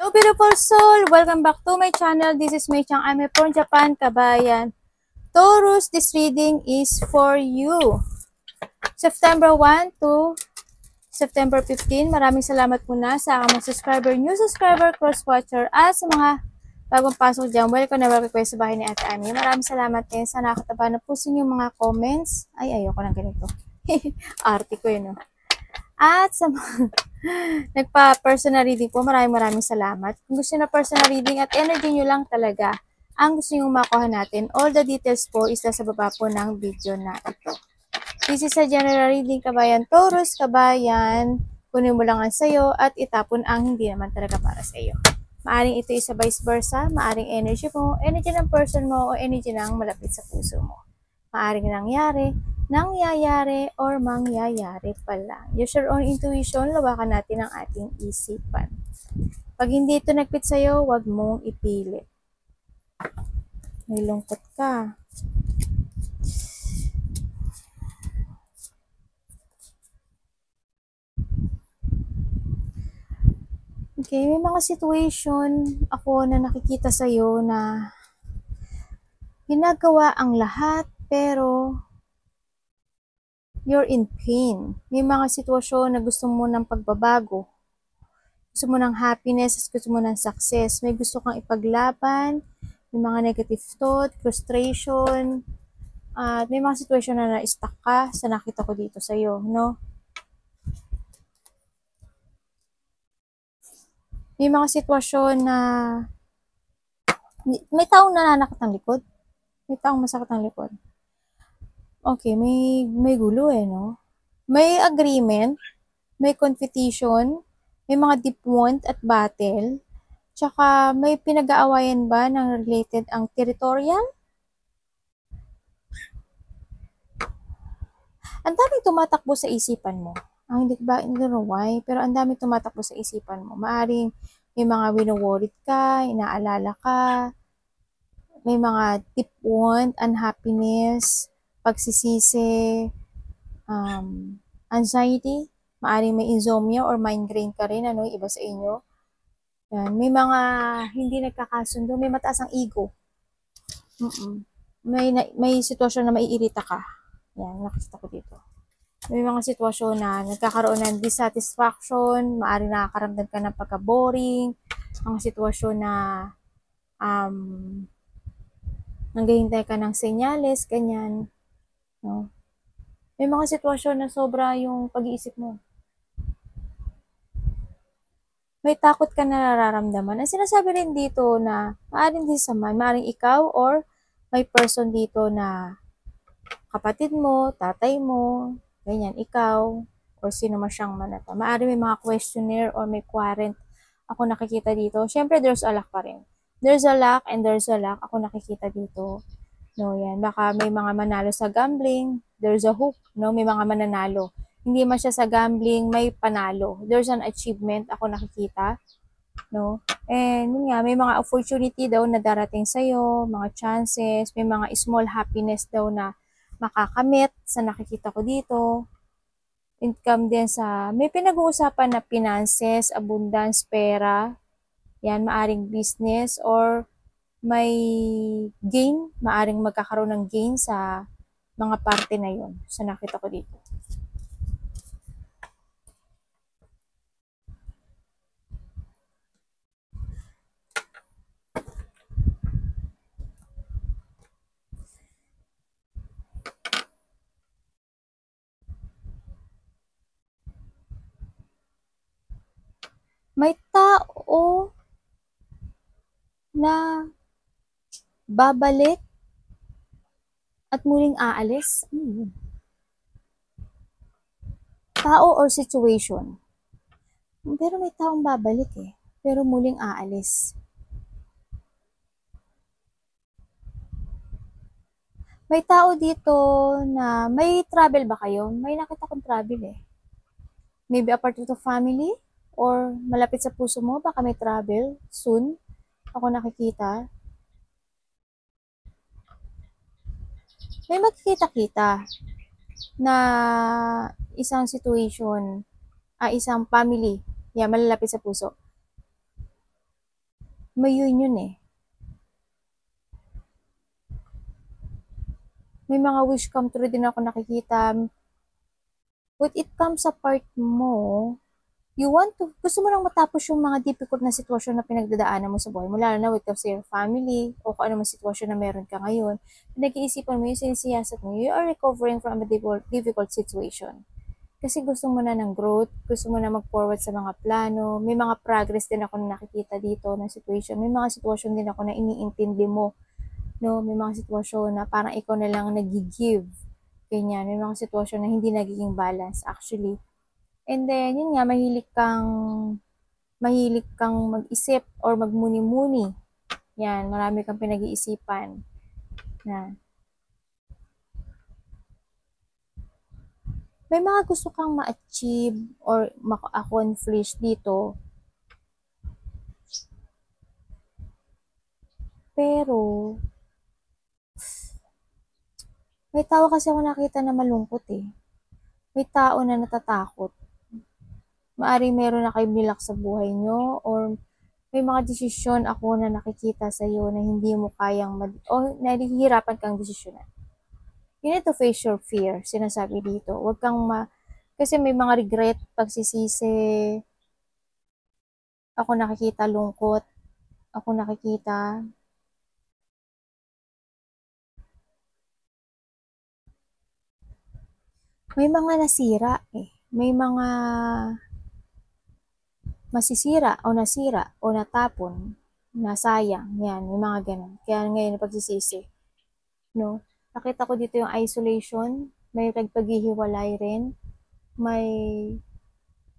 Hello beautiful soul! Welcome back to my channel. This is Mei Chang. I'm from Japan, Kabayan. Taurus, this reading is for you. September 1 to September 15. Maraming salamat muna sa aking mga subscriber, new subscriber, cross-watcher, at sa mga bagong pasok dyan. Welcome na welcome sa bahay ni Ate Ami. Maraming salamat din sa nakataba na po sa inyong mga comments. Ay, ayoko ng ganito. Arte ko yun, no? At sa mga nagpa-personal reading po, maraming salamat. Kung gusto na personal reading at energy nyo lang talaga, ang gusto nyo makuha natin, all the details po is sa baba po ng video na ito. This is a general reading, Kabayan Taurus, Kabayan. Kunin mo lang ang sayo at itapon ang hindi naman talaga para sa iyo. Maaring ito isa vice versa, maaring energy mo, energy ng person mo, o energy ng malapit sa puso mo. Maaring nangyayari, or mangyayari pala. Use your own intuition, lawakan natin ang ating isipan. Pag hindi ito nagpit sa'yo, huwag mong ipilit. May lungkot ka. Okay, may mga situation ako na nakikita sa'yo na ginagawa ang lahat pero you're in pain. May mga sitwasyon na gusto mo ng pagbabago. Gusto mo ng happiness, gusto mo ng success. May gusto kang ipaglaban, may mga negative thought, frustration, at may mga sitwasyon na na-stuck ka sa nakita ko dito sa'yo, no? May mga sitwasyon na may taong nananakit ang likod. May taong masakit ang likod. Okay, may gulo no? May agreement, may competition, may mga deep wound at battle, tsaka may pinag-aawayan ba ng related ang territorial? Ang daming tumatakbo sa isipan mo. Ang hindi ba, I don't know why, pero ang daming tumatakbo sa isipan mo. Maaring may mga wino-worried ka, inaalala ka, may mga deep wound, unhappiness, pagsisisi, anxiety, maaring may insomnia or migraine ka rin, iba sa inyo. Yan. May mga hindi nagkakasundo, may mataas ang ego. May sitwasyon na maiirita ka. Yan, nakita ko dito. May mga sitwasyon na nagkakaroon ng dissatisfaction, maaring nakakaramdam ka ng pagka-boring, mga sitwasyon na nanghihintay ka ng senyales, ganyan. No? May mga sitwasyon na sobra yung pag-iisip mo. May takot ka na nararamdaman. Ang sinasabi rin dito na maaaring din sa man, maaaring ikaw or may person dito na kapatid mo, tatay mo, ganyan, ikaw, or sino man siyang manata. Maaaring may mga questionnaire or may quarant ako nakikita dito. Siyempre, there's a luck pa rin. There's a luck and there's a luck ako nakikita dito. No, yan. Baka may mga manalo sa gambling. There's a hope, no? May mga mananalo. Hindi man siya sa gambling, may panalo. There's an achievement ako nakikita, no? And yun nga, may mga opportunity daw na darating sa'yo, mga chances, may mga small happiness daw na makakamit sa nakikita ko dito. Income din sa, may pinag-uusapan na finances, abundance, pera, yan, maaring business, or may gain, maaring magkakaroon ng gain sa mga parte na yon sa nakita ko dito. May tao na babalik at muling aalis. Tao or situation. Pero may taong babalik pero muling aalis. May tao dito na may travel ba kayo? May nakita kong travel Maybe a part of the family or malapit sa puso mo, baka may travel soon. Ako nakikita. May magkikita-kita na isang situation, isang family, malalapit sa puso. May yun eh. May mga wish come true din ako nakikita. When it comes sa part mo, gusto mo lang matapos yung mga difficult na sitwasyon na pinagdadaanan mo sa buhay mo, lalo na with sa your family, o kung ano man sitwasyon na meron ka ngayon. Pinag-iisipan mo yung sinisiyasat mo, you are recovering from a difficult situation. Kasi gusto mo na ng growth, gusto mo na mag-forward sa mga plano, may mga progress din ako na nakikita dito na situation, may mga sitwasyon din ako na iniintindi mo, no? May mga sitwasyon na parang ikaw na lang nag-give, ganyan, may mga sitwasyon na hindi nagiging balance actually. And then, yun nga, mahilig kang mag-isip or magmuni-muni. Yan, marami kang pinag-iisipan na may mga gusto kang ma-achieve or maka-accomplish dito. Pero, may tao kasi ako nakita na malungkot eh. May tao na natatakot. Maari meron na kayong nilak sa buhay nyo or may mga desisyon ako na nakikita sa iyo na hindi mo kayang o nahihirapan kang desisyonan. You need to face your fear, sinasabi dito. Huwag kang kasi may mga regret, pagsisisi, ako nakikita lungkot, ako nakikita may mga nasira eh. May mga masisira o nasira o natapon, nasayang, yan, may mga ganun. Kaya ngayon pagsisisi, no? Nakita ko dito yung isolation, may paghihiwalay rin, may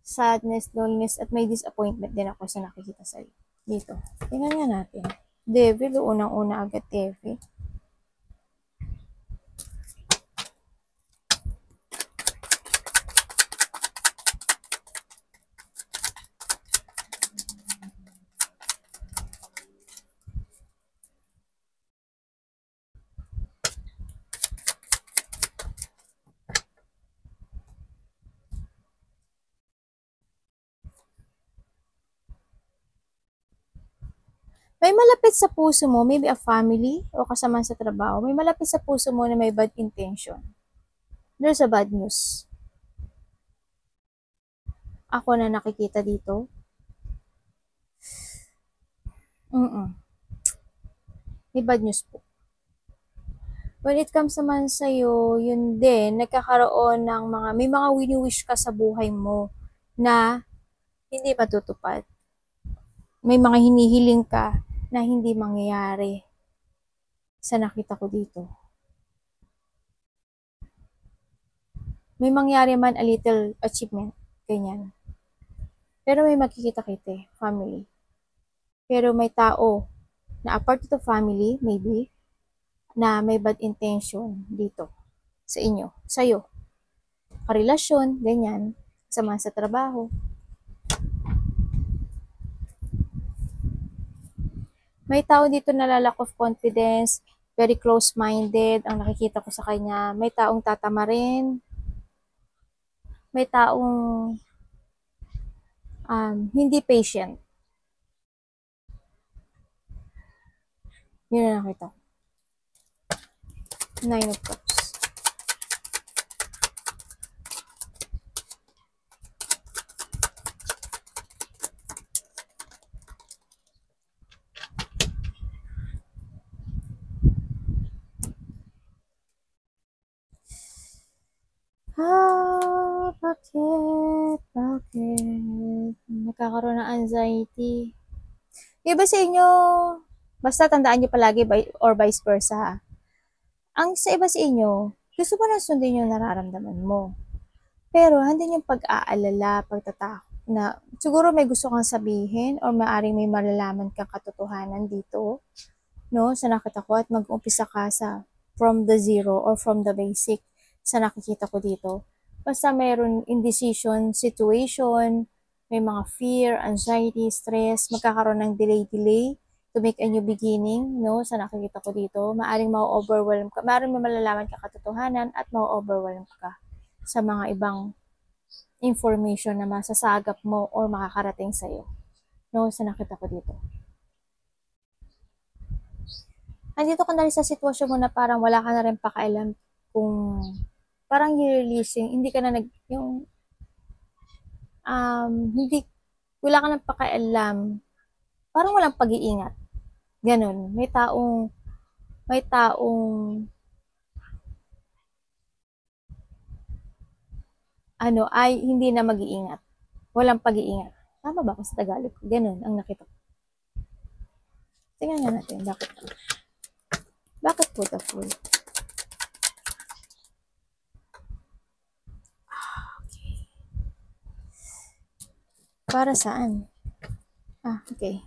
sadness, loneliness, at may disappointment din ako sa nakikita sa'yo. Dito. Tingnan nga natin. Devil, unang-una agad devil. May malapit sa puso mo, maybe a family o kasama sa trabaho, may malapit sa puso mo na may bad intention. There's a bad news. Ako na nakikita dito. May bad news po. When it comes naman sa'yo, yun din, nagkakaroon ng may mga wini-wish ka sa buhay mo na hindi matutupad. May mga hinihiling ka na hindi mangyayari sa nakita ko dito. May mangyari man a little achievement, ganyan. Pero may makikita-kita, family. Pero may tao na apart to the family, maybe, na may bad intention dito sa inyo, sa'yo. Karelasyon, ganyan, sama sa trabaho. May tao dito na lack of confidence, very close-minded, ang nakikita ko sa kanya. May taong tatama rin. May taong hindi patient. Yun na nakita. 9 of Cups. Bakit? Nakakaroon ng anxiety. Iba sa inyo, basta tandaan nyo palagi or vice versa. Ang sa iba sa inyo, gusto mo na sundin yung nararamdaman mo. Pero andun yung pag-aalala, pagtatakot na siguro may gusto kang sabihin or maaring may malalaman kang katotohanan dito, no, sa nakita ko at mag-umpisa ka from the zero or from the basic sa nakikita ko dito. Basta mayroon indecision situation, may mga fear, anxiety, stress, magkakaroon ng delay to make a new beginning, no, sa nakikita ko dito. Maaring ma-overwhelm ka, maaring may malalaman ka katotohanan at ma-overwhelm ka sa mga ibang information na masasagap mo or makakarating sa'yo, no, sa nakita ko dito. andito ka na rin sa sitwasyon mo na parang wala ka na rin pakialam kung parang releasing, hindi ka na hindi, wala ka nang pakialam, parang walang pag-iingat. Ganun. May taong, ay hindi na mag-iingat. Walang pag-iingat. Tama ba ako sa Tagalog? Ganun ang nakita ko. Tingnan nga natin. Bakit po the fool? Para saan? Okay.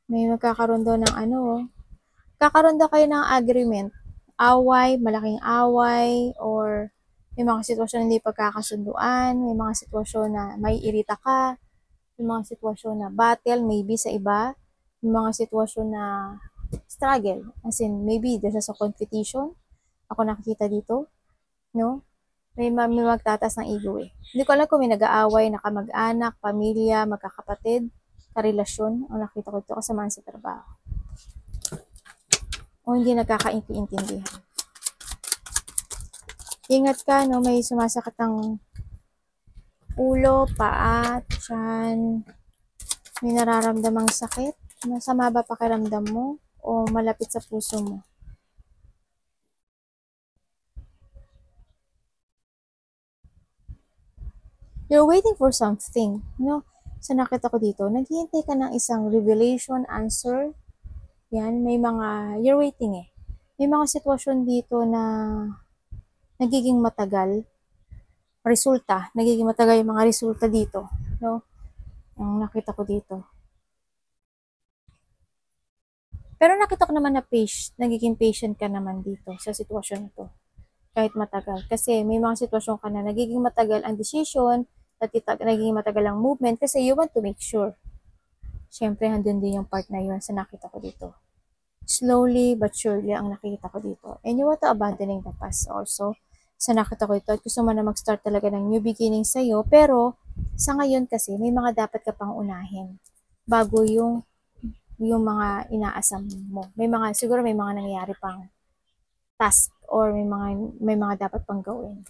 May magkakaroon daw ng kakaroon daw kayo ng agreement. Away, malaking away, or may mga sitwasyon na hindi pagkakasunduan, may mga sitwasyon na may irita ka, may mga sitwasyon na battle, maybe sa iba, may mga sitwasyon na struggle, as in, maybe there's a competition, ako nakikita dito, no? May magtatas ng ego eh. Hindi ko alam kung may nag-aaway na kamag-anak, pamilya, magkakapatid, karelasyon, ang nakita ko ito kasamaan sa trabaho. O hindi nagkakaintindihan. Ingat ka, no? May sumasakit ang ulo, paa, tiyan, may nararamdamang sakit. Masama ba pakiramdam mo? O malapit sa puso mo? You're waiting for something, no? Sa nakita ko dito, naghihintay ka ng isang revelation, answer. Yan, you're waiting eh. May mga sitwasyon dito na nagiging matagal. Nagiging matagal yung mga resulta dito, no? Ang nakita ko dito. Pero nakita ko naman na nagiging patient ka naman dito sa sitwasyon na to. Kahit matagal. Kasi may mga sitwasyon ka na nagiging matagal ang decision, at nagiging matagal ang movement kasi you want to make sure. Siyempre, handun din yung part na yun sa nakita ko dito. Slowly but surely ang nakita ko dito. And you want to abandoning the past also. Sa nakita ko ito, at gusto mo na mag-start talaga ng new beginning sa'yo, pero sa ngayon kasi, may mga dapat ka pang unahin bago yung mga inaasam mo. Siguro may mga nangyayari pang task or may mga dapat pang gawin.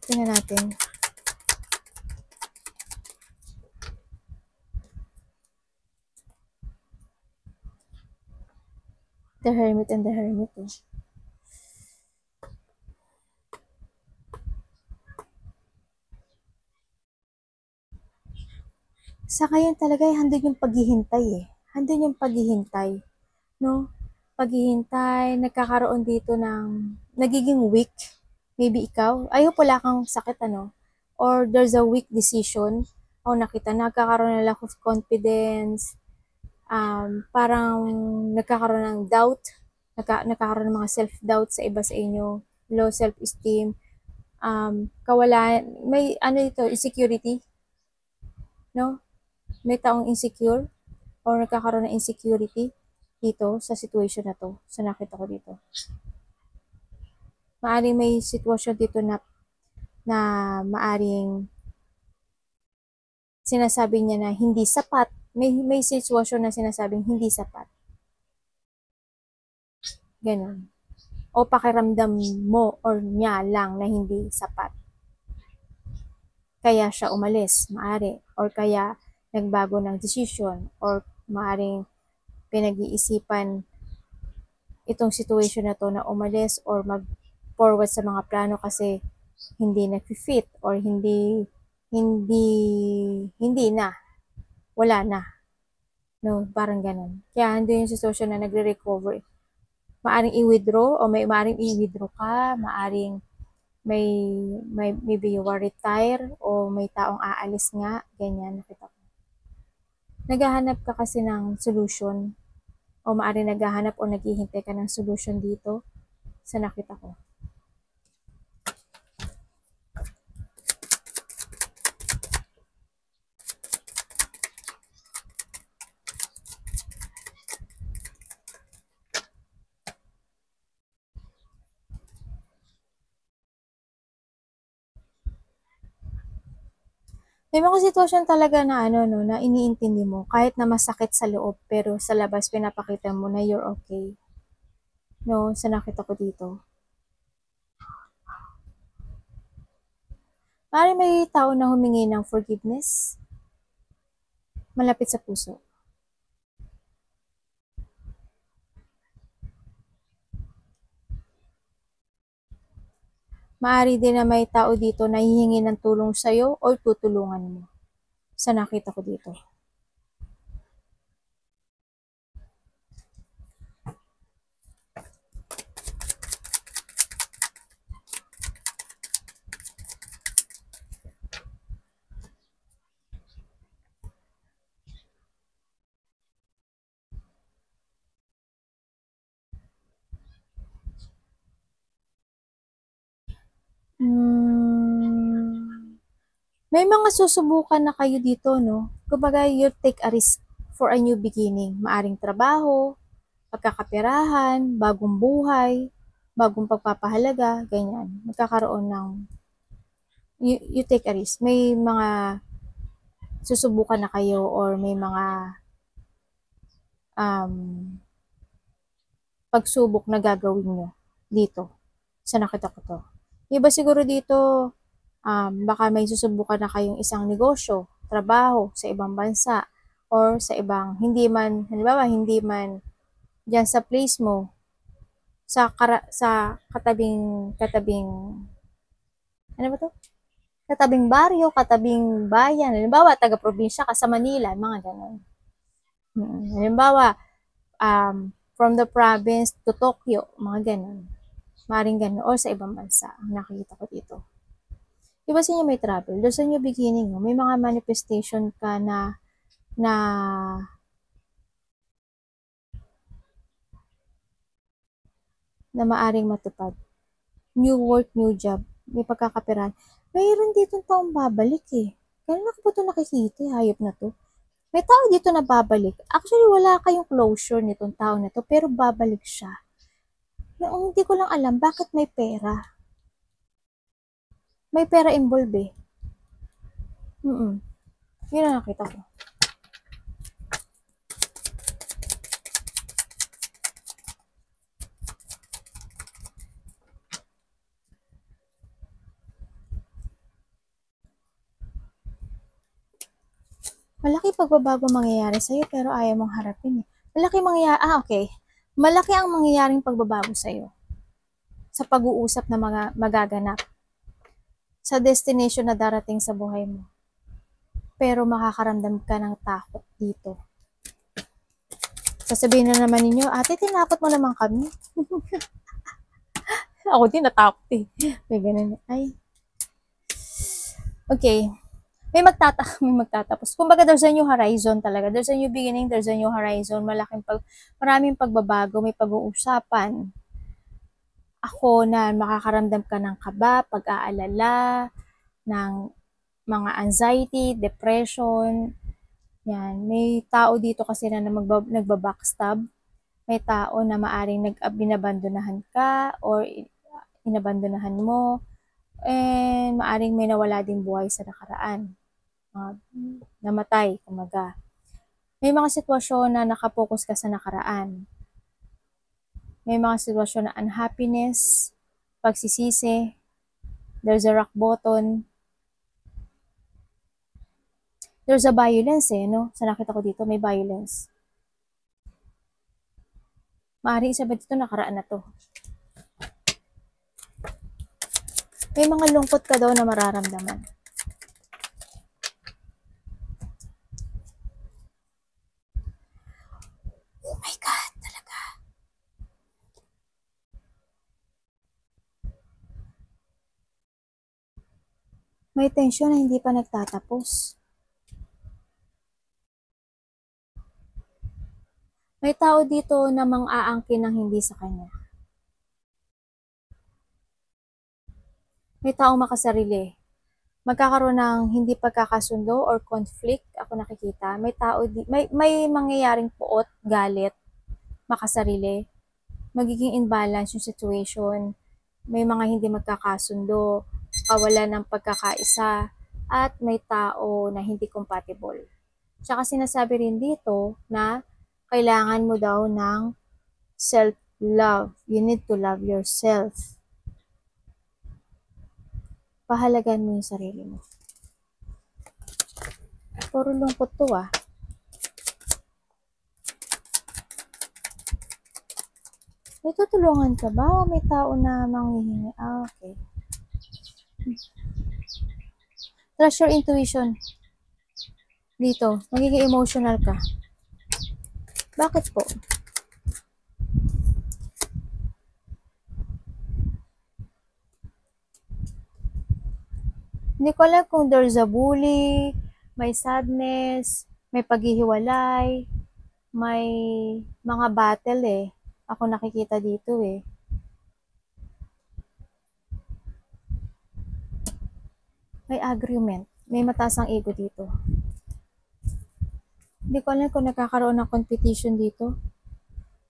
Tingnan natin. The Hermit and the Hermit. Sa ngayon talaga handun yung paghihintay eh. Handun yung paghihintay. No? Paghihintay, nagkakaroon dito ng nagiging weak. Maybe ikaw, ayaw wala kang sakit or there's a weak decision. O nakita, nagkakaroon ng lack of confidence, parang nagkakaroon ng doubt, nagkakaroon ng mga self-doubt sa iba sa inyo, low self-esteem, kawalan, may ito, insecurity, no? May taong insecure or nagkakaroon ng insecurity dito sa situation na to, sa nakita ko dito. Maaring may sitwasyon dito na maaring sinasabi niya na hindi sapat. May sitwasyon na sinasabing hindi sapat. Ganun. O pakiramdam mo or niya lang na hindi sapat. Kaya siya umalis, maari. Or kaya nagbago ng decision. Or maaring pinag-iisipan itong situation na to na umalis or mag-forward sa mga plano kasi hindi nag-fit or hindi na. Wala na. No, parang ganun. Kaya hindi yung situation na nagre-recover. Maaring i-withdraw o maaring i-withdraw ka, maaring maybe you are retire o may taong aalis nga, ganyan, nakita ko. Naghahanap ka kasi ng solution o maaring naghahanap o naghihintay ka ng solution dito sa nakita ko. May mga sitwasyon talaga na ano, no, na iniintindi mo kahit na masakit sa loob pero sa labas pinapakita mo na you're okay. No, sa nakita ko dito. Maaaring may tao na humingi ng forgiveness malapit sa puso. Maaari din na may tao dito na hihingi ng tulong sa'yo or tutulungan mo. Sa nakita ko dito. May mga susubukan na kayo dito, no? Kumbaga, you take a risk for a new beginning. Maaring trabaho, pagkakapirahan, bagong buhay, bagong pagpapahalaga, ganyan. Magkakaroon ng, you take a risk. May mga susubukan na kayo or may mga um, pagsubok na gagawin nyo dito sa nakita ko to. Iba siguro dito, baka may susubukan na kayong isang negosyo, trabaho sa ibang bansa, or sa ibang, hindi man, halimbawa, hindi man dyan sa place mo, sa katabing, ano ba to? Katabing baryo, katabing bayan, halimbawa, taga-probinsya ka sa Manila, mga ganon. Halimbawa, from the province to Tokyo, mga ganon. Maring ganon, or sa ibang bansa, ang nakikita ko dito. Iba sa inyo may travel, doon sa inyo beginning, may mga manifestation ka na maaring matupad. New work, new job, may pagkakapiran. Mayroon dito taong babalik eh. Kailan ako ba ito nakikita? Hayop na to. May tao dito na babalik. Actually, wala kayong closure nitong tao na to, pero babalik siya. Yung hindi ko lang alam, bakit may pera? May pera involved eh. Yun ang nakita ko. Malaki pagbabago mangyayari sa'yo pero ayaw mong harapin eh. Malaki ang mangyayaring pagbabago sa'yo sa pag-uusap na magaganap sa destination na darating sa buhay mo. Pero makakaramdam ka ng takot dito. Sasabihin na naman ninyo, ate, tinakot mo naman kami. Ako din natakot eh. May ganun. Ay. Okay. May magtatapos. Kumbaga, there's a new horizon talaga. There's a new beginning, there's a new horizon. Maraming pagbabago, may pag-uusapan. Ako na makakaramdam ka ng kaba, pag-aalala, ng mga anxiety, depression. Yan. May tao dito kasi na nagbabackstab. May tao na maaring binabandonahan ka or inabandonahan mo. And maaring may nawala din buhay sa nakaraan. Namatay, kumaga. May mga sitwasyon na nakapokus ka sa nakaraan. May mga sitwasyon na unhappiness, pagsisisi, there's a rock bottom, there's a violence eh, no? Sa nakita ko dito, may violence. Maaaring isa ba dito nakaraan na to? May mga lungkot ka daw na mararamdaman. Oh my God, talaga. May tensyon na hindi pa nagtatapos. May tao dito na mang-aangkin ng hindi sa kanya. May taong makasarili. Magkakaroon ng hindi pagkakasundo or conflict, ako nakikita. May tao, may mangyayaring puot, galit, makasarili. Magiging imbalance yung situation. May mga hindi magkakasundo, kawalan ng pagkakaisa, at may tao na hindi compatible. Tsaka sinasabi rin dito na kailangan mo daw ng self-love. You need to love yourself. Pahalagan mo yung sarili mo. Puro lungkot to ah. May tutulungan ka ba o may tao na manghihingi? Okay. Trust your intuition. Dito, magiging emotional ka. Bakit po? Hindi ko alam kung there's a bully, may sadness, may paghihiwalay, may mga battle eh. Ako nakikita dito eh. May agreement. May mataas ang ego dito. Hindi ko alam kung nagkakaroon ng competition dito.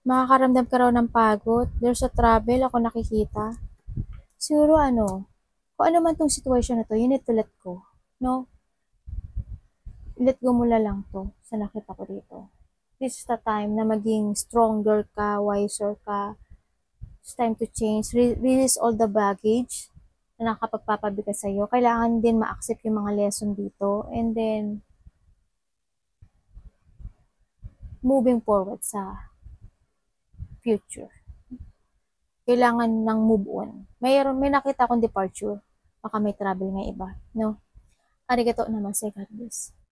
Makakaramdam ka raw ng pagod. There's a trouble ako nakikita. Siguro kung ano man tong situation na to, you need to let go. No? Let go mo lang to sa nakita ko dito. This is the time na maging stronger ka, wiser ka. It's time to change. Release all the baggage na nakapagpapabigat sa'yo. Kailangan din ma-accept yung mga lesson dito. And then, moving forward sa future. Kailangan ng move on. May nakita akong departure. Baka may travel nga iba. No? Arigato namaste, God bless.